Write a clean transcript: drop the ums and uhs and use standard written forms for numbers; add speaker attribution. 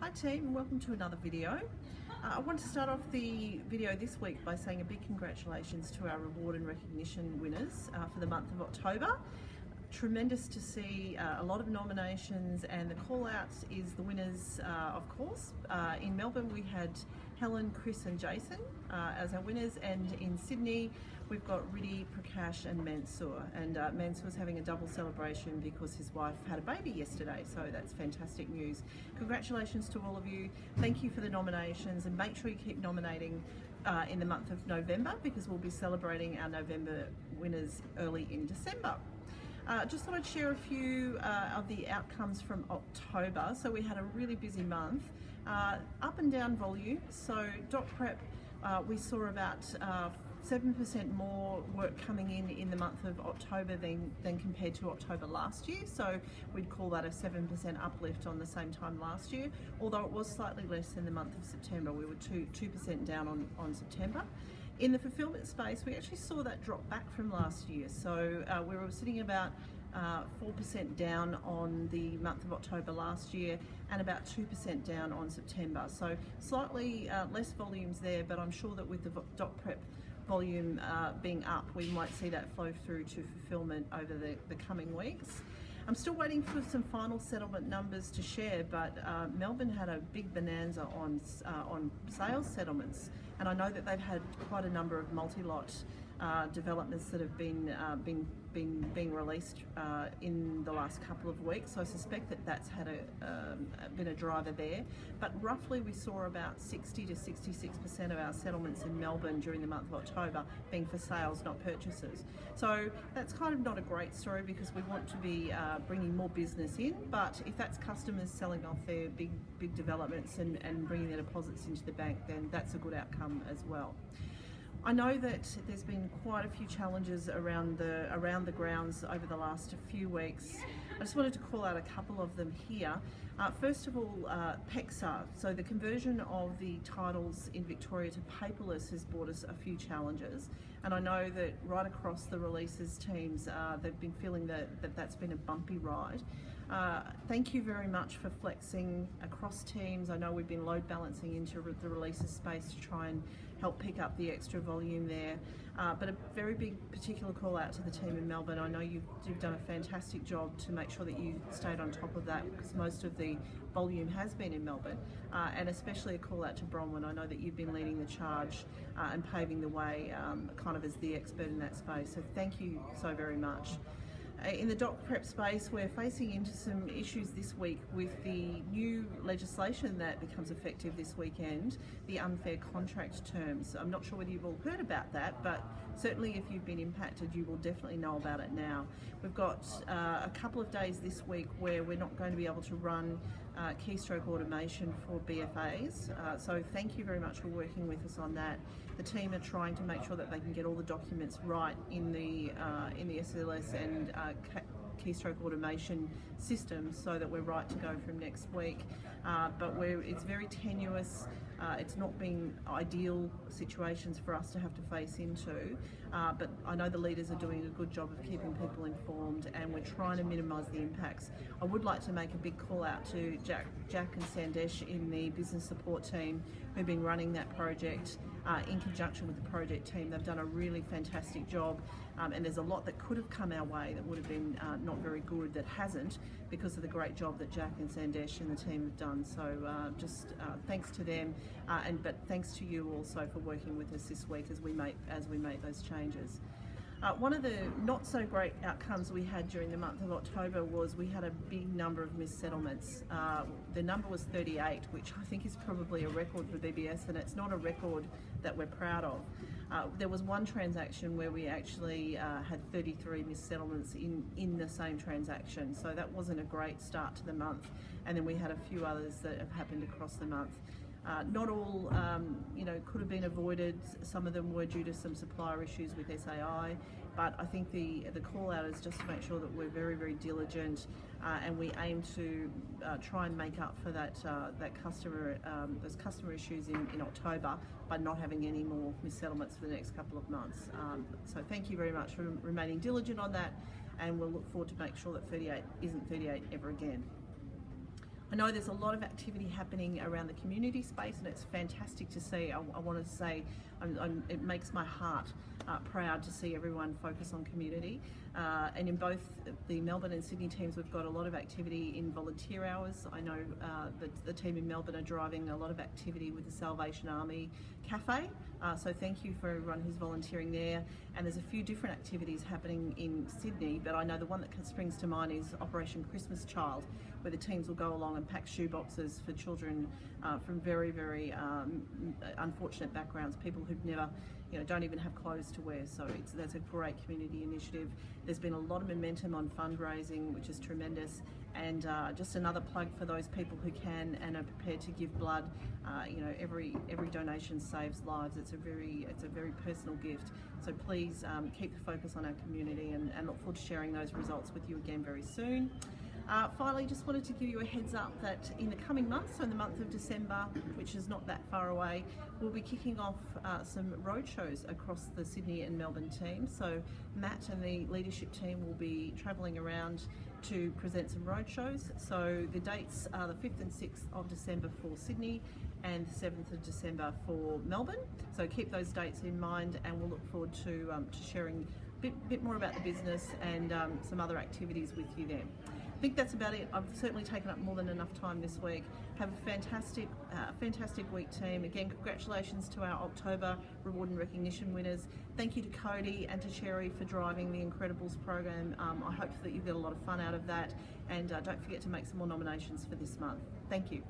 Speaker 1: Hi team, and welcome to another video. I want to start off the video this week by saying a big congratulations to our reward and recognition winners for the month of October. Tremendous to see a lot of nominations, and the call out is the winners, of course. In Melbourne we had Helen, Chris and Jason as our winners, and in Sydney we've got Riddhi, Prakash and Mansoor. And Mansoor's having a double celebration because his wife had a baby yesterday, so that's fantastic news. Congratulations to all of you. Thank you for the nominations, and make sure you keep nominating in the month of November, because we'll be celebrating our November winners early in December. Just thought I'd share a few of the outcomes from October. So we had a really busy month, up and down volume. So Doc Prep, we saw about 7% more work coming in the month of October than compared to October last year. So we'd call that a 7% uplift on the same time last year, although it was slightly less in the month of September. We were 2% down on September. In the fulfillment space, we actually saw that drop back from last year. So we were sitting about 4% down on the month of October last year, and about 2% down on September. So slightly less volumes there, but I'm sure that with the Doc Prep volume being up, we might see that flow through to fulfillment over the coming weeks. I'm still waiting for some final settlement numbers to share, but Melbourne had a big bonanza on sales settlements, and I know that they've had quite a number of multi-lot developments that have been released in the last couple of weeks. So I suspect that that's had been a driver there. But roughly we saw about 60 to 66% of our settlements in Melbourne during the month of October being for sales, not purchases. So that's kind of not a great story, because we want to be bringing more business in. But if that's customers selling off their big developments and bringing their deposits into the bank, then that's a good outcome as well. I know that there's been quite a few challenges around the grounds over the last few weeks. I just wanted to call out a couple of them here. First of all, PEXA. So the conversion of the titles in Victoria to paperless has brought us a few challenges, and I know that right across the releases teams, they've been feeling that's been a bumpy ride. Thank you very much for flexing across teams. I know we've been load balancing into the releases space to try and help pick up the extra volume there, but a very big particular call out to the team in Melbourne. I know you've done a fantastic job to make sure that you stayed on top of that, because most of the volume has been in Melbourne, and especially a call out to Bronwyn. I know that you've been leading the charge and paving the way kind of as the expert in that space, so thank you so very much. In the Doc Prep space, we're facing into some issues this week with the new legislation that becomes effective this weekend, the unfair contract terms. I'm not sure whether you've all heard about that, but certainly if you've been impacted, you will definitely know about it now. We've got a couple of days this week where we're not going to be able to run keystroke automation for BFAs, so thank you very much for working with us on that. The team are trying to make sure that they can get all the documents right in the SLS and keystroke automation system, so that we're right to go from next week. But it's very tenuous. It's not been ideal situations for us to have to face into, but I know the leaders are doing a good job of keeping people informed, and we're trying to minimise the impacts. I would like to make a big call out to Jack and Sandesh in the business support team, who've been running that project in conjunction with the project team. They've done a really fantastic job, and there's a lot that could have come our way that would have been not very good, that hasn't, because of the great job that Jack and Sandesh and the team have done. So just thanks to them, but thanks to you also for working with us this week as we make those changes. One of the not so great outcomes we had during the month of October was we had a big number of missed settlements. The number was 38, which I think is probably a record for BBS, and it's not a record that we're proud of. There was one transaction where we actually had 33 missed settlements in the same transaction, so that wasn't a great start to the month. And then we had a few others that have happened across the month. Not all, could have been avoided. Some of them were due to some supplier issues with SAI, but I think the call out is just to make sure that we're very, very diligent, and we aim to try and make up for those customer issues in October by not having any more mis-settlements for the next couple of months. So thank you very much for remaining diligent on that, and we'll look forward to make sure that 38 isn't 38 ever again. I know there's a lot of activity happening around the community space, and it's fantastic to see. I want to say it makes my heart proud to see everyone focus on community. And in both the Melbourne and Sydney teams, we've got a lot of activity in volunteer hours. I know that the team in Melbourne are driving a lot of activity with the Salvation Army Cafe. So thank you for everyone who's volunteering there. And there's a few different activities happening in Sydney, but I know the one that springs to mind is Operation Christmas Child, where the teams will go along and pack shoe boxes for children from very, very unfortunate backgrounds, people who've never, don't even have clothes to wear. So that's a great community initiative. There's been a lot of momentum on fundraising, which is tremendous. And just another plug for those people who can and are prepared to give blood. Every donation saves lives. It's a very personal gift. So please keep the focus on our community, and look forward to sharing those results with you again very soon. Finally, just wanted to give you a heads up that in the coming months, so in the month of December, which is not that far away, we'll be kicking off some roadshows across the Sydney and Melbourne teams. So Matt and the leadership team will be travelling around to present some roadshows. So the dates are the 5th and 6th of December for Sydney and the 7th of December for Melbourne. So keep those dates in mind, and we'll look forward to sharing a bit more about the business and some other activities with you then. I think that's about it. I've certainly taken up more than enough time this week. Have a fantastic week, team. Again, congratulations to our October Reward and Recognition winners. Thank you to Cody and to Cherry for driving the Incredibles program. I hope that you get a lot of fun out of that, and don't forget to make some more nominations for this month. Thank you.